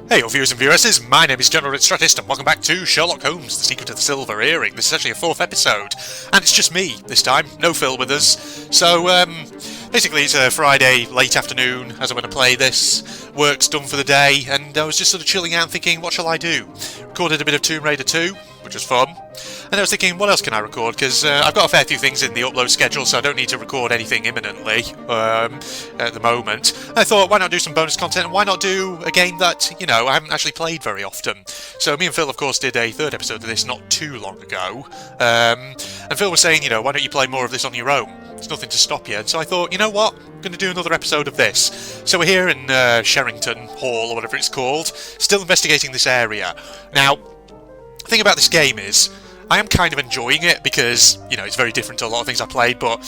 Hey, all viewers and viewesses, my name is General Strategist, and welcome back to Sherlock Holmes, The Secret of the Silver Earring. This is actually a 4th episode, and it's just me this time, no Phil with us. So, basically it's a Friday, late afternoon, as I'm going to play this. Work's done for the day, and I was just sort of chilling out and thinking, what shall I do? Recorded a bit of Tomb Raider 2, which was fun. And I was thinking, what else can I record? Because I've got a fair few things in the upload schedule, so I don't need to record anything imminently at the moment. And I thought, why not do some bonus content, and why not do a game that, you know, I haven't actually played very often. So me and Phil, of course, did a 3rd episode of this not too long ago. And Phil was saying, you know, why don't you play more of this on your own? There's nothing to stop you. And so I thought, you know what? I'm going to do another episode of this. So we're here in Sherrington Hall, or whatever it's called, still investigating this area. Now, the thing about this game is, I am kind of enjoying it because, you know, it's very different to a lot of things I played, but,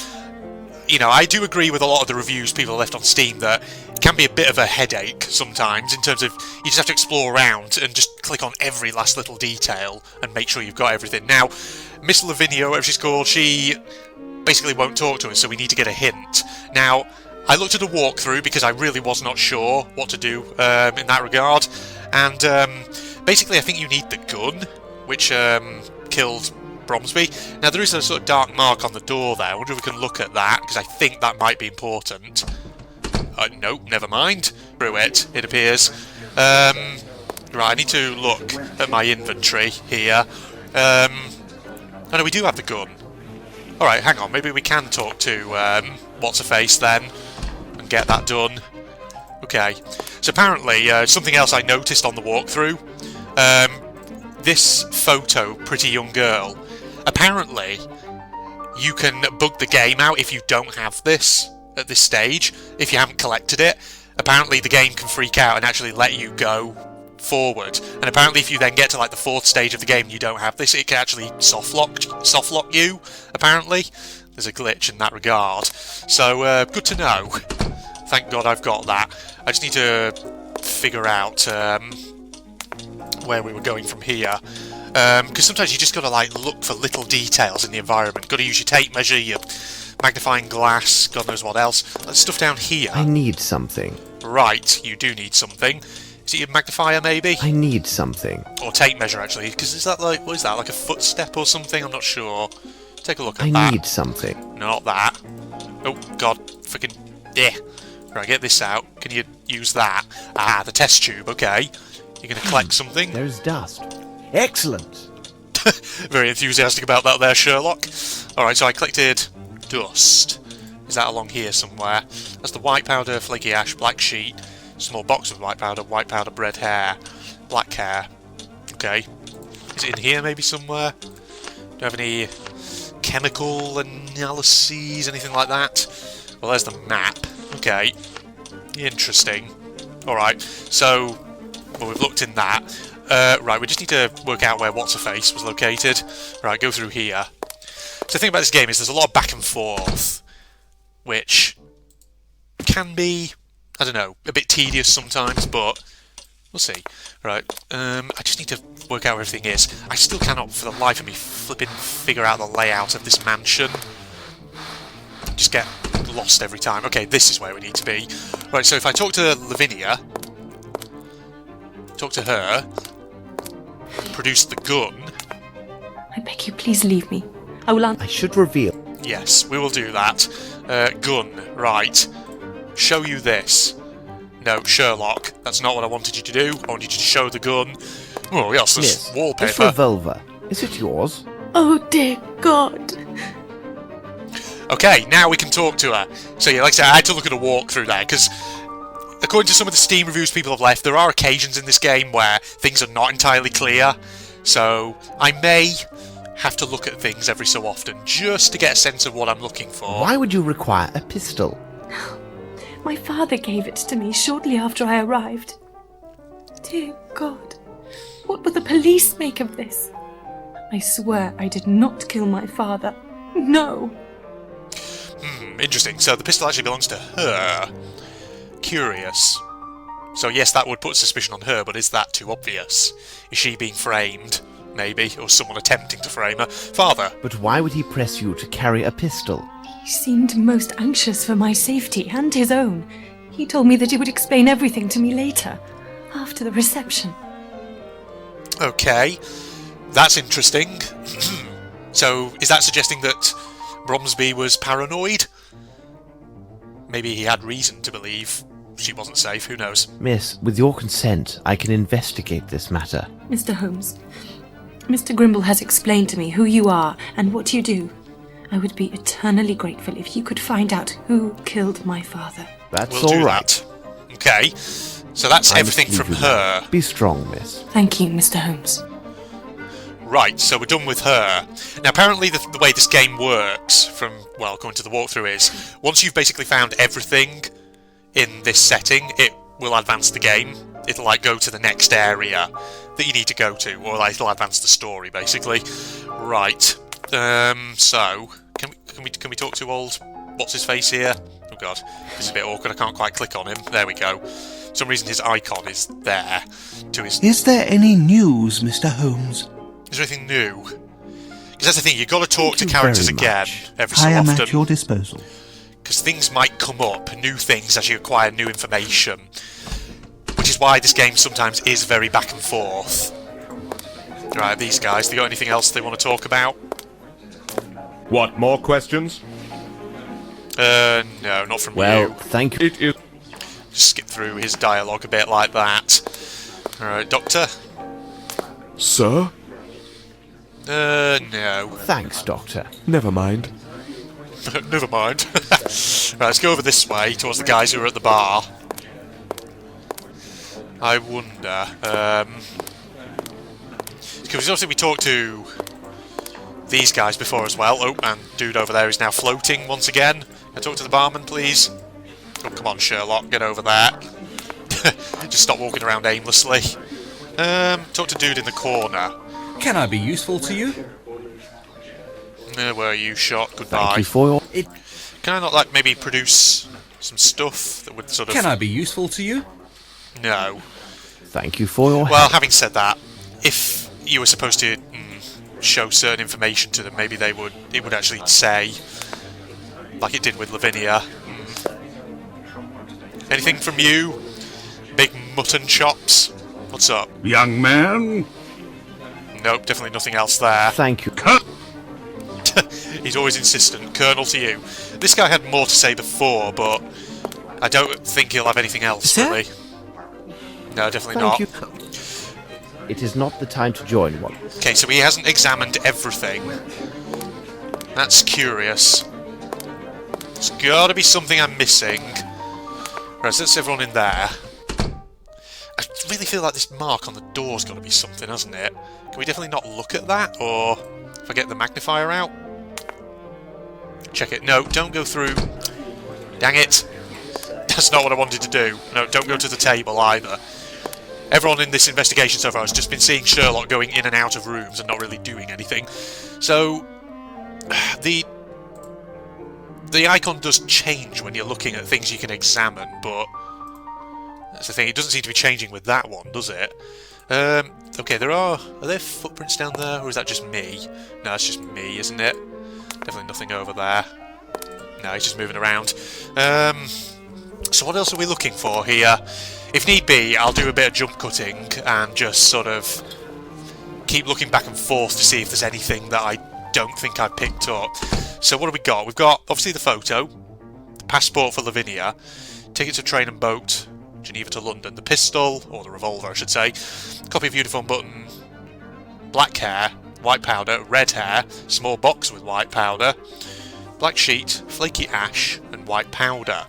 you know, I do agree with a lot of the reviews people have left on Steam that it can be a bit of a headache sometimes in terms of you just have to explore around and just click on every last little detail and make sure you've got everything. Now, Miss Lavinia, whatever she's called, she basically won't talk to us, so we need to get a hint. Now, I looked at a walkthrough because I really was not sure what to do in that regard, and basically I think you need the gun, which killed Bromsby. Now there is a sort of dark mark on the door there. I wonder if we can look at that, because I think that might be important. Nope, never mind. Through it appears. Right, I need to look at my inventory here. Oh no, we do have the gun. Alright, hang on, maybe we can talk to What's-Her-Face then, and get that done. Okay, so apparently, something else I noticed on the walkthrough, this photo, pretty young girl, apparently you can bug the game out if you don't have this at this stage, if you haven't collected it. Apparently the game can freak out and actually let you go forward, and apparently if you then get to like the 4th stage of the game and you don't have this, it can actually soft lock you, apparently. There's a glitch in that regard, so good to know. Thank God I've got that. I just need to figure out where we were going from here, because sometimes you just got to like look for little details in the environment. Got to use your tape measure, your magnifying glass, God knows what else. There's stuff down here. I need something. Right, you do need something. Is it your magnifier, maybe? I need something. Or tape measure, actually, because is that like, what is that, like a footstep or something? I'm not sure. Take a look at that. I need something. Not that. Oh, God, freaking, yeah. Right, get this out. Can you use that? Ah, the test tube, okay. You're going to collect something? There's dust. Excellent! Very enthusiastic about that there, Sherlock. Alright, so I collected dust. Is that along here somewhere? That's the white powder, flaky ash, black sheet, small box of white powder, red hair, black hair. Okay. Is it in here maybe somewhere? Do you have any chemical analyses, anything like that? Well, there's the map. Okay. Interesting. Alright, so well, we've looked in that. Right, we just need to work out where What's-Her-Face was located. Right, go through here. So the thing about this game is there's a lot of back and forth, which can be, I don't know, a bit tedious sometimes, but we'll see. Right, I just need to work out where everything is. I still cannot, for the life of me, figure out the layout of this mansion. Just get lost every time. Okay, this is where we need to be. Right, so if I talk to Lavinia, talk to her, produce the gun. I beg you, please leave me. I will I should reveal. Yes, we will do that. Gun, right. Show you this. No, Sherlock, that's not what I wanted you to do. I wanted you to show the gun. Oh, yes, this Miss, wallpaper. this revolver, is it yours? Oh, dear God. Okay, now we can talk to her. So yeah, like I said, I had to look at a walkthrough there, because according to some of the Steam reviews people have left, there are occasions in this game where things are not entirely clear. So I may have to look at things every so often, just to get a sense of what I'm looking for. Why would you require a pistol? My father gave it to me shortly after I arrived. Dear God, what will the police make of this? I swear I did not kill my father. No. Interesting. So the pistol actually belongs to her. Curious. So yes, that would put suspicion on her, but is that too obvious? Is she being framed, maybe, or someone attempting to frame her? Father. But why would he press you to carry a pistol? He seemed most anxious for my safety and his own. He told me that he would explain everything to me later. after the reception. Okay, that's interesting. So, is that suggesting that Bromsby was paranoid? Maybe he had reason to believe she wasn't safe, who knows? Miss, with your consent, I can investigate this matter. Mr. Holmes, Mr. Grimble has explained to me who you are and what you do. I would be eternally grateful if you could find out who killed my father. That's We'll all do right. that. Okay, so that's I everything must from leave you her. now. Be strong, miss. Thank you, Mr. Holmes. Right, so we're done with her. Now, apparently the way this game works, from, well, according to the walkthrough, is once you've basically found everything in this setting, it will advance the game. It'll, like, go to the next area that you need to go to, or, like, it'll advance the story, basically. Right, so, can we talk to old what's-his-face here? Oh, God, this is a bit awkward, I can't quite click on him. There we go. For some reason his icon is there. To his... Is there any news, Mr. Holmes? Is there anything new? Because that's the thing, you've got to talk to Thank you characters very again much. every so I am often. at your disposal. Because things might come up, new things as you acquire new information. Which is why this game sometimes is very back and forth. Right, these guys, they got anything else they want to talk about? What, more questions? No, not from Well, you. thank you. It is... Just skip through his dialogue a bit like that. Alright, Doctor? Sir? No. Thanks, Doctor. Never mind. Never mind. Right, let's go over this way, towards the guys who are at the bar. I wonder, because obviously we talked to these guys before as well. Oh, and dude over there is now floating once again. Can I talk to the barman, please? Oh, come on, Sherlock, get over there. Just stop walking around aimlessly. Talk to dude in the corner. Can I be useful to you? Where are you, shot? Goodbye. Thank you for your... Can I not, like, maybe produce some stuff that would sort of... Can I be useful to you? No. Thank you for your... Well, having said that, if you were supposed to show certain information to them, maybe it would actually say, like it did with Lavinia. Anything from you? Big mutton chops? What's up? Young man? Nope, definitely nothing else there. Thank you. He's always insistent. Colonel to you. This guy had more to say before, but I don't think he'll have anything else, Sir? really. No, definitely Thank not. you. It is not the time to join one. Okay, so he hasn't examined everything. That's curious. There's gotta be something I'm missing. Right, so that's everyone in there. I really feel like this mark on the door's gotta be something, hasn't it? Can we definitely not look at that? Or if I get the magnifier out? Check it. No, don't go through. Dang it. That's not what I wanted to do. No, don't go to the table either. Everyone in this investigation so far has just been seeing Sherlock going in and out of rooms and not really doing anything. So, the icon does change when you're looking at things you can examine, but that's the thing, it doesn't seem to be changing with that one, does it? Okay, are there footprints down there, or is that just me? No, it's just me, isn't it? Definitely nothing over there. No, he's just moving around. So what else are we looking for here? If need be, I'll do a bit of jump cutting and just sort of keep looking back and forth to see if there's anything that I don't think I picked up. So what have we got? We've got, obviously, the photo, the passport for Lavinia, ticket to train and boat, Geneva to London, the pistol, or the revolver, I should say, copy of uniform button, black hair, white powder, red hair, small box with white powder, black sheet, flaky ash, and white powder.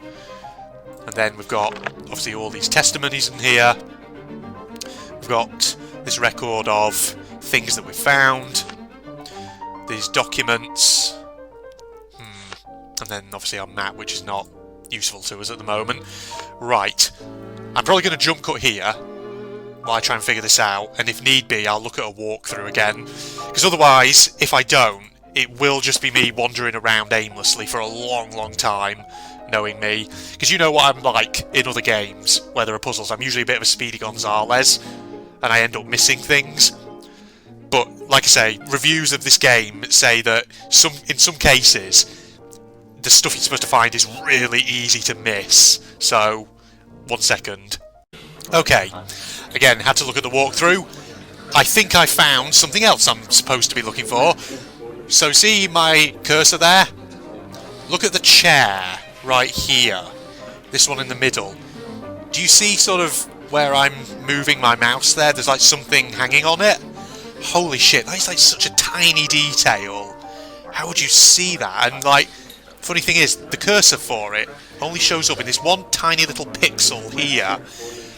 And then we've got, obviously, all these testimonies in here. We've got this record of things that we've found, these documents, and then, obviously, our map, which is not useful to us at the moment. Right. I'm probably going to jump cut here while I try and figure this out, and if need be, I'll look at a walkthrough again. Because otherwise, if I don't, it will just be me wandering around aimlessly for a long, long time, knowing me. Because you know what I'm like in other games where there are puzzles. I'm usually a bit of a Speedy Gonzales, and I end up missing things. But, like I say, reviews of this game say that in some cases, the stuff you're supposed to find is really easy to miss. So, 1 second. Okay, Again, had to look at the walkthrough. I think I found something else I'm supposed to be looking for. So see my cursor there? Look at the chair right here. This one in the middle. Do you see sort of where I'm moving my mouse there? There's like something hanging on it. Holy shit, that is like such a tiny detail. How would you see that? And like, funny thing is, the cursor for it only shows up in this one tiny little pixel here.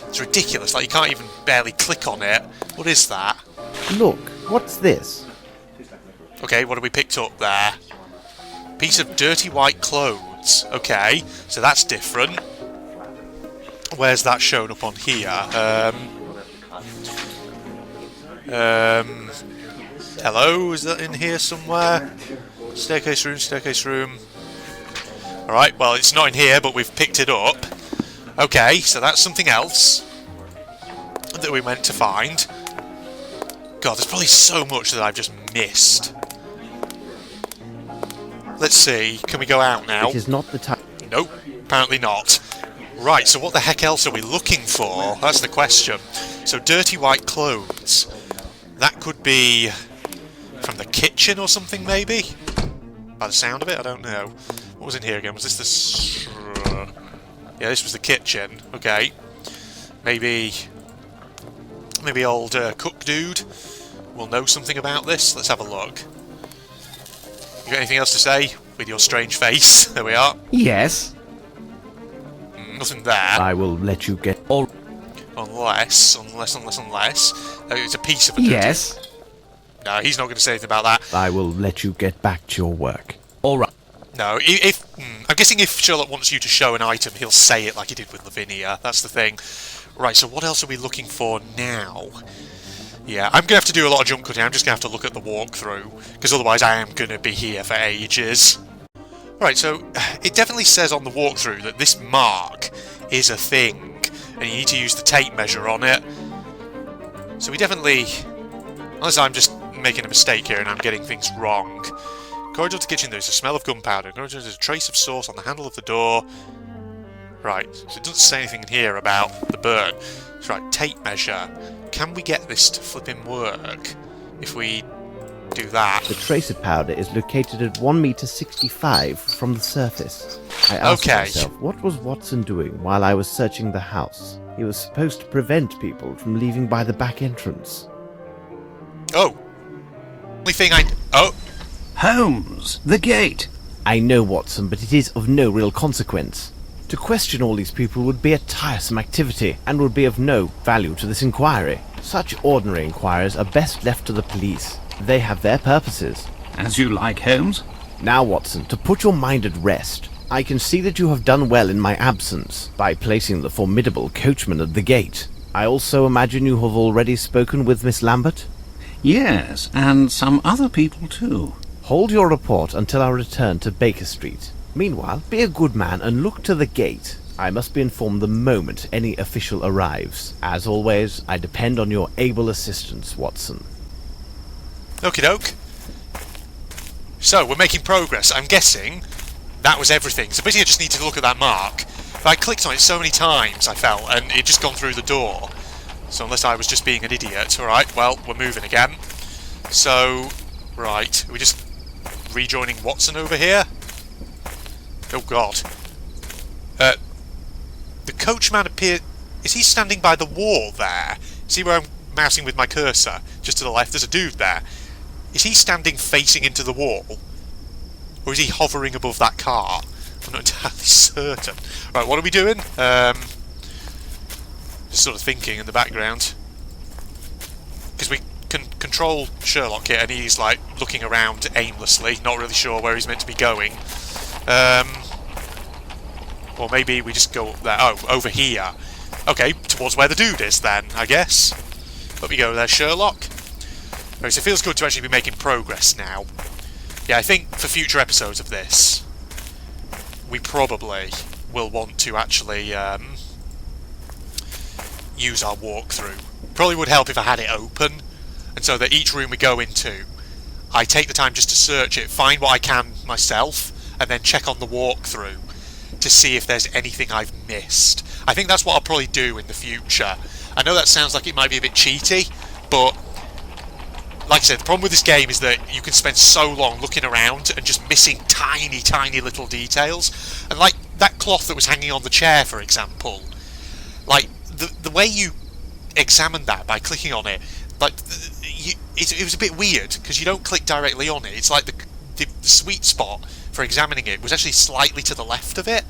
It's ridiculous, like you can't even barely click on it. What is that? Look, what's this? Okay, what have we picked up there? Piece of dirty white clothes. Okay, so that's different. Where's that shown up on here? Hello, is that in here somewhere? Staircase room, staircase room. Alright, well it's not in here, but we've picked it up. Okay, so that's something else that we meant to find. God, there's probably so much that I've just missed. Let's see, can we go out now? It is not the time. Nope, apparently not. Right, so what the heck else are we looking for? That's the question. So dirty white clothes. That could be from the kitchen or something, maybe? By the sound of it, I don't know. What was in here again? Was this the... Yeah, this was the kitchen. Okay. Maybe old cook dude will know something about this. Let's have a look. You got anything else to say? With your strange face. There we are. Yes. Nothing there. I will let you get all. Unless... it's a piece of a... Yes. No, he's not going to say anything about that. I will let you get back to your work. All right. No, I'm guessing if Sherlock wants you to show an item, he'll say it like he did with Lavinia. That's the thing. Right, so what else are we looking for now? Yeah, I'm going to have to do a lot of jump cutting. I'm just going to have to look at the walkthrough, because otherwise I am going to be here for ages. Right, so it definitely says on the walkthrough that this mark is a thing, and you need to use the tape measure on it. So we definitely... Unless I'm just making a mistake here and I'm getting things wrong. Corridor to kitchen, there's a smell of gunpowder. Corridor, there's a trace of sauce on the handle of the door. Right, so it doesn't say anything in here about the burn. That's right, tape measure. Can we get this to flipping work if we do that? The tracer powder is located at 1.65 meters from the surface. I asked myself, what was Watson doing while I was searching the house? He was supposed to prevent people from leaving by the back entrance. Oh. Only thing I... Oh. Holmes, the gate. I know, Watson, but it is of no real consequence. To question all these people would be a tiresome activity, and would be of no value to this inquiry. Such ordinary inquiries are best left to the police. They have their purposes. As you like, Holmes. Now, Watson, to put your mind at rest, I can see that you have done well in my absence, by placing the formidable coachman at the gate. I also imagine you have already spoken with Miss Lambert? Yes, and some other people too. Hold your report until our return to Baker Street. Meanwhile, be a good man and look to the gate. I must be informed the moment any official arrives. As always, I depend on your able assistance, Watson. Okie doke. So, we're making progress. I'm guessing that was everything. So basically I just need to look at that mark. But I clicked on it so many times, I felt, and it just gone through the door. So unless I was just being an idiot. Alright, well, we're moving again. So, right, are we just rejoining Watson over here? Oh god. The coachman appeared... Is he standing by the wall there? See where I'm mousing with my cursor? Just to the left, there's a dude there. Is he standing facing into the wall? Or is he hovering above that car? I'm not entirely certain. Right, what are we doing? Just sort of thinking in the background. Because we can control Sherlock here, and he's like looking around aimlessly, not really sure where he's meant to be going. Or maybe we just go up there. Oh, over here. Okay, towards where the dude is then, I guess. Let me go there, Sherlock. Right, so it feels good to actually be making progress now. Yeah, I think for future episodes of this, we probably will want to actually use our walkthrough. Probably would help if I had it open, and so that each room we go into, I take the time just to search it, find what I can myself, and then check on the walkthrough to see if there's anything I've missed. I think that's what I'll probably do in the future. I know that sounds like it might be a bit cheaty, but like I said, the problem with this game is that you can spend so long looking around and just missing tiny, tiny little details. And like that cloth that was hanging on the chair, for example, like the way you examine that by clicking on it, like it was a bit weird because you don't click directly on it. It's like the sweet spot for examining it was actually slightly to the left of it,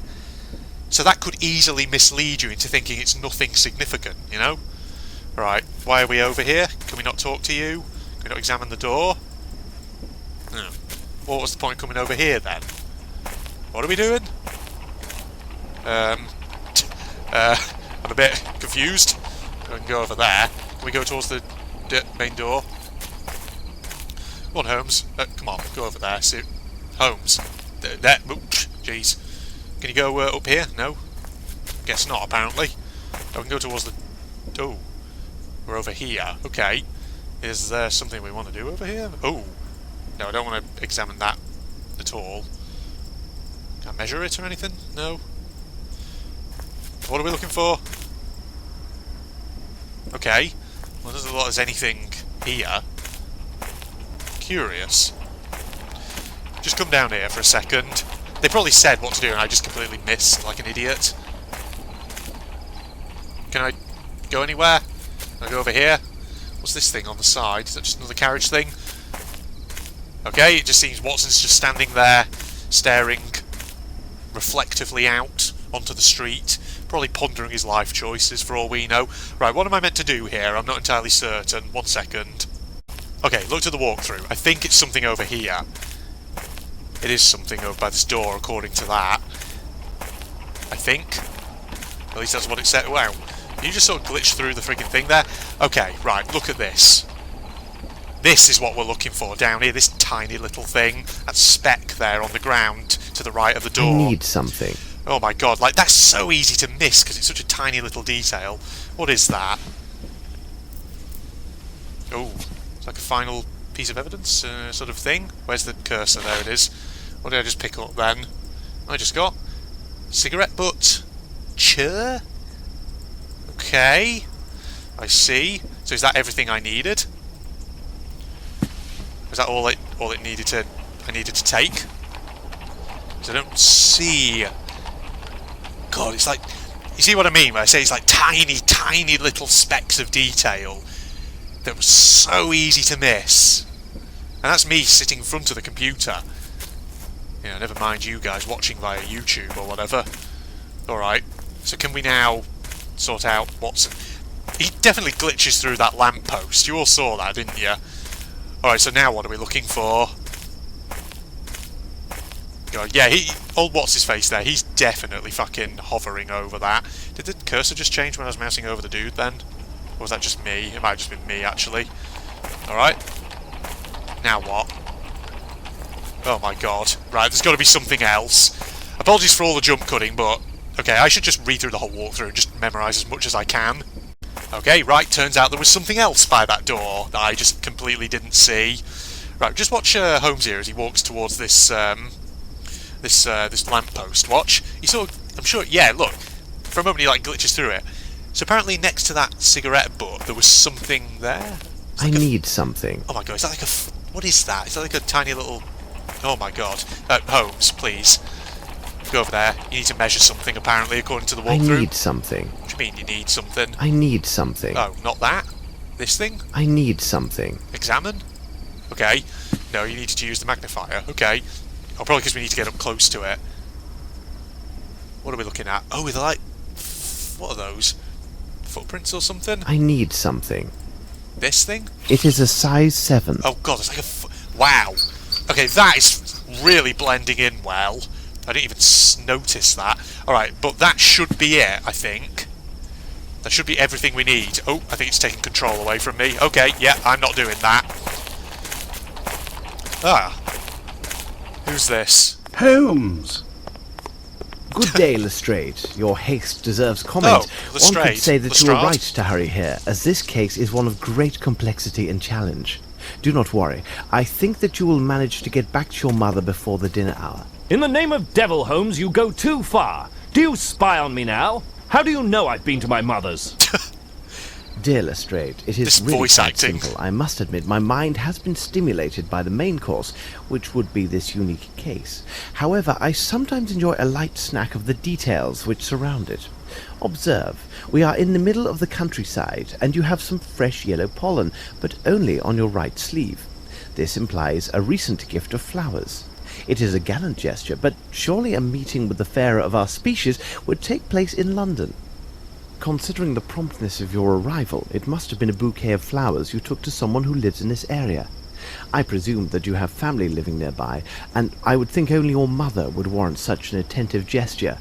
so that could easily mislead you into thinking it's nothing significant, you know? Right, why are we over here? Can we not talk to you? Can we not examine the door? No. What was the point coming over here then? What are we doing? I'm a bit confused. We can go over there. Can we go towards the main door? Come on, Holmes. Come on, go over there. See, Holmes. There. Jeez. Can you go up here? No. Guess not. Apparently. Oh, we can go towards the. Oh, we're over here. Okay. Is there something we want to do over here? Oh, no, I don't want to examine that at all. Can I measure it or anything? No. What are we looking for? Okay. Well, doesn't look like there's anything here. Curious. Just come down here for a second. They probably said what to do and I just completely missed like an idiot. Can I go anywhere? Can I go over here? What's this thing on the side? Is that just another carriage thing? Okay, it just seems Watson's just standing there, staring reflectively out onto the street, probably pondering his life choices for all we know. Right, what am I meant to do here? I'm not entirely certain. 1 second. Okay, look to the walkthrough. I think it's something over here. It is something over by this door, according to that. I think. At least that's what it said. Wow. You just sort of glitched through the freaking thing there. Okay, right, look at this. This is what we're looking for down here, this tiny little thing. That speck there on the ground to the right of the door. I need something. Oh my god, like that's so easy to miss because it's such a tiny little detail. What is that? Oh, it's like a final piece of evidence sort of thing. Where's the cursor? There it is. What did I just pick up then? I just got cigarette butt. Chur? Okay. I see. So is that everything I needed? Was that all it needed to I needed to take? Because I don't see. God, it's like, you see what I mean when I say it's like tiny, tiny little specks of detail that was so easy to miss. And that's me sitting in front of the computer. You know, never mind you guys watching via YouTube or whatever. Alright, so can we now sort out Watson? He definitely glitches through that lamppost. You all saw that, didn't you? Alright, so now what are we looking for? God, yeah, old what's-his-face there, he's definitely fucking hovering over that. Did the cursor just change when I was mousing over the dude then? Or was that just me? It might have just been me, actually. Alright. Now what? Oh my god. Right, there's got to be something else. Apologies for all the jump cutting, but... Okay, I should just read through the whole walkthrough and just memorise as much as I can. Okay, right, turns out there was something else by that door that I just completely didn't see. Right, just watch Holmes here as he walks towards this this lamppost. Watch. He sort of, I'm sure, yeah, look. For a moment he like glitches through it. So apparently next to that cigarette butt there was something there. I need something. Oh my god, is that like a... What is that? Is that like a tiny little... Oh my god. Holmes, please. Go over there. You need to measure something, apparently, according to the walkthrough. I need something. What do you mean you need something? I need something. Oh, not that? This thing? I need something. Examine? Okay. No, you needed to use the magnifier. Okay. Oh, probably because we need to get up close to it. What are we looking at? Oh, they're like... What are those? Footprints or something? I need something. This thing? It is a size 7. Oh god, it's like a... Wow. Okay, that is really blending in well. I didn't even notice that. Alright, but that should be it, I think. That should be everything we need. Oh, I think it's taking control away from me. Okay, yeah, I'm not doing that. Ah. Who's this? Holmes! Good day, Lestrade. Your haste deserves comment. Oh, One Lestrade. could say that you Lestrade. were right to hurry here, as this case is one of great complexity and challenge. Do not worry. I think that you will manage to get back to your mother before the dinner hour. In the name of devil, Holmes, you go too far. Do you spy on me now? How do you know I've been to my mother's? Dear Lestrade, it This is really voice quite acting. simple. I must admit my mind has been stimulated by the main course, which would be this unique case. However, I sometimes enjoy a light snack of the details which surround it. Observe, we are in the middle of the countryside, and you have some fresh yellow pollen, but only on your right sleeve. This implies a recent gift of flowers. It is a gallant gesture, but surely a meeting with the fairer of our species would take place in London. Considering the promptness of your arrival, it must have been a bouquet of flowers you took to someone who lives in this area. I presume that you have family living nearby, and I would think only your mother would warrant such an attentive gesture.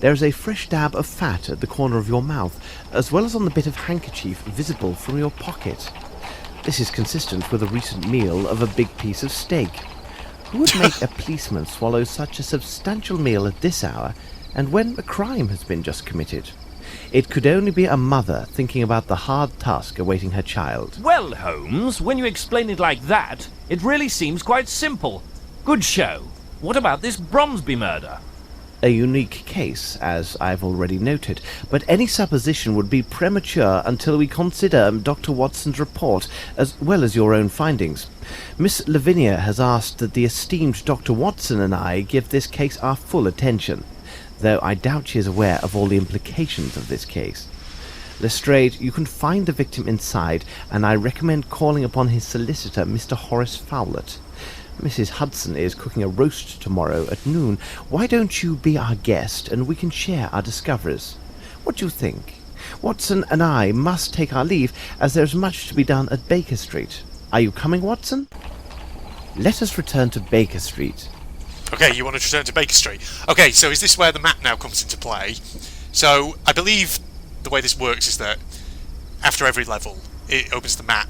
There is a fresh dab of fat at the corner of your mouth, as well as on the bit of handkerchief visible from your pocket. This is consistent with a recent meal of a big piece of steak. Who would make a policeman swallow such a substantial meal at this hour, and when a crime has been just committed? It could only be a mother thinking about the hard task awaiting her child. Well, Holmes, when you explain it like that, it really seems quite simple. Good show. What about this Bromsby murder? A unique case, as I've already noted, but any supposition would be premature until we consider Dr. Watson's report, as well as your own findings. Miss Lavinia has asked that the esteemed Dr. Watson and I give this case our full attention, though I doubt she is aware of all the implications of this case. Lestrade, you can find the victim inside, and I recommend calling upon his solicitor, Mr. Horace Fowlett. Mrs. Hudson is cooking a roast tomorrow at noon. Why don't you be our guest, and we can share our discoveries? What do you think? Watson and I must take our leave, as there's much to be done at Baker Street. Are you coming, Watson? Let us return to Baker Street. Okay, you want to return to Baker Street. Okay, so is this where the map now comes into play? So, I believe the way this works is that after every level, it opens the map,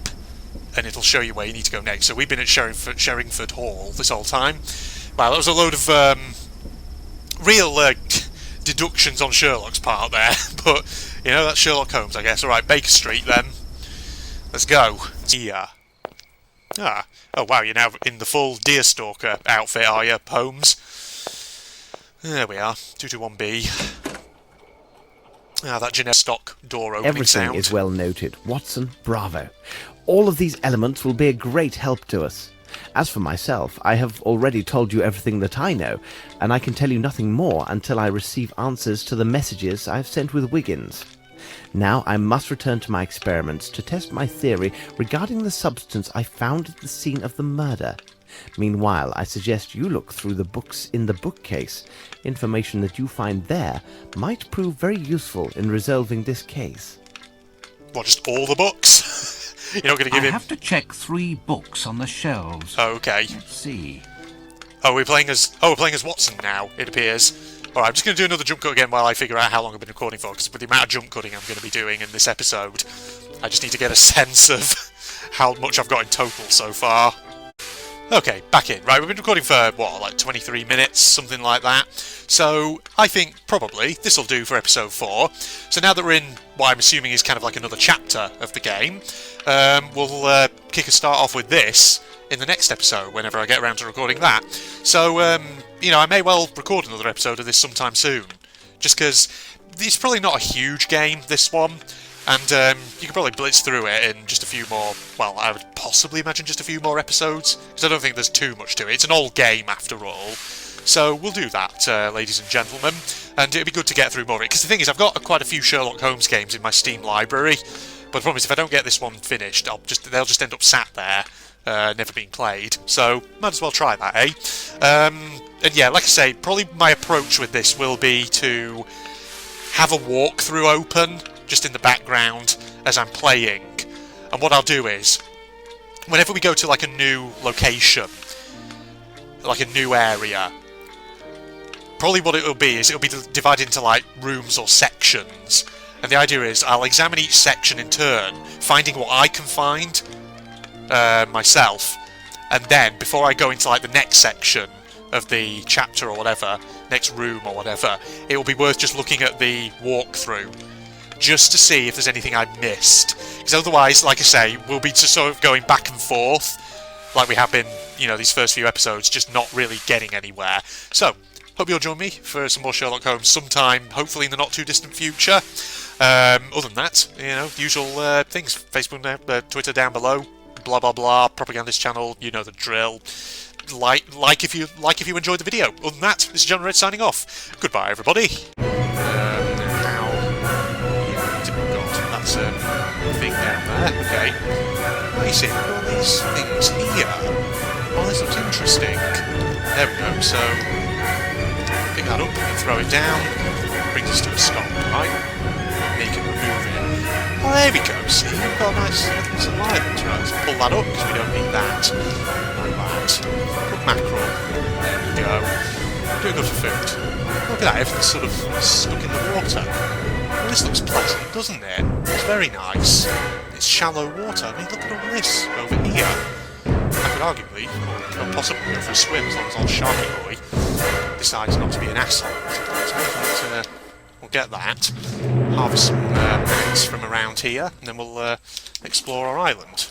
and it'll show you where you need to go next. So we've been at Sherringford Hall this whole time. Wow, that was a load of real deductions on Sherlock's part there, but, you know, that's Sherlock Holmes, I guess. Alright, Baker Street then. Let's go. Yeah. Ah. Oh wow, you're now in the full Deerstalker outfit, are you, Holmes? There we are, 221B. Ah, that generic stock door opening Everything sound. is well noted. Watson, bravo. All of these elements will be a great help to us. As for myself, I have already told you everything that I know, and I can tell you nothing more until I receive answers to the messages I have sent with Wiggins. Now I must return to my experiments to test my theory regarding the substance I found at the scene of the murder. Meanwhile, I suggest you look through the books in the bookcase. Information that you find there might prove very useful in resolving this case. What, just all the books? You're not going to give I him... have to check 3 books on the shelves. Oh, okay. Let's see. Oh, we're playing as Watson now, it appears. Alright, I'm just going to do another jump cut again while I figure out how long I've been recording for, because with the amount of jump cutting I'm going to be doing in this episode, I just need to get a sense of how much I've got in total so far. Okay, back in. Right, we've been recording for, what, like 23 minutes, something like that. So, I think probably this will do for episode 4. So now that we're in what I'm assuming is kind of like another chapter of the game, we'll kick a start off with this in the next episode, whenever I get around to recording that. So, you know, I may well record another episode of this sometime soon. Just because it's probably not a huge game, this one. And you can probably blitz through it in just a few more, well, I would possibly imagine just a few more episodes, because I don't think there's too much to it. It's an old game, after all. So we'll do that, ladies and gentlemen, and it'd be good to get through more of it. Because the thing is, I've got quite a few Sherlock Holmes games in my Steam library, but the problem is if I don't get this one finished, they'll just end up sat there, never being played. So, might as well try that, eh? And yeah, like I say, probably my approach with this will be to have a walkthrough open, just in the background as I'm playing. And what I'll do is, whenever we go to like a new location, like a new area, probably what it'll be is it'll be divided into like rooms or sections. And the idea is I'll examine each section in turn, finding what I can find myself. And then before I go into like the next section of the chapter or whatever, next room or whatever, it will be worth just looking at the walkthrough, just to see if there's anything I missed. Because otherwise, like I say, we'll be just sort of going back and forth, like we have been, you know, these first few episodes, just not really getting anywhere. So, hope you'll join me for some more Sherlock Holmes sometime, hopefully in the not too distant future. Other than that, you know, usual things. Facebook, Twitter down below. Blah blah blah. Propagandist channel. You know the drill. Like if you enjoyed the video. Other than that, this is John Red signing off. Goodbye, everybody. That's a thing down there. Okay. I see all these things here. Oh, this looks interesting. There we go. So pick that up and throw it down. Brings us to a stop, right? Make it move it. Oh, there we go. See, we've got a nice little island. Right, let's pull that up because we don't need that. Like that. Put mackerel. There we go. Doing good for food. Look at that. Everything's sort of stuck in the water. Well, this looks pleasant, doesn't it? It's very nice. It's shallow water. I mean, look at all this over here. I could arguably, or possibly go for a swim as long as old Sharky Boy decides not to be an asshole. So we'll get that. Harvest some mats from around here, and then we'll explore our island.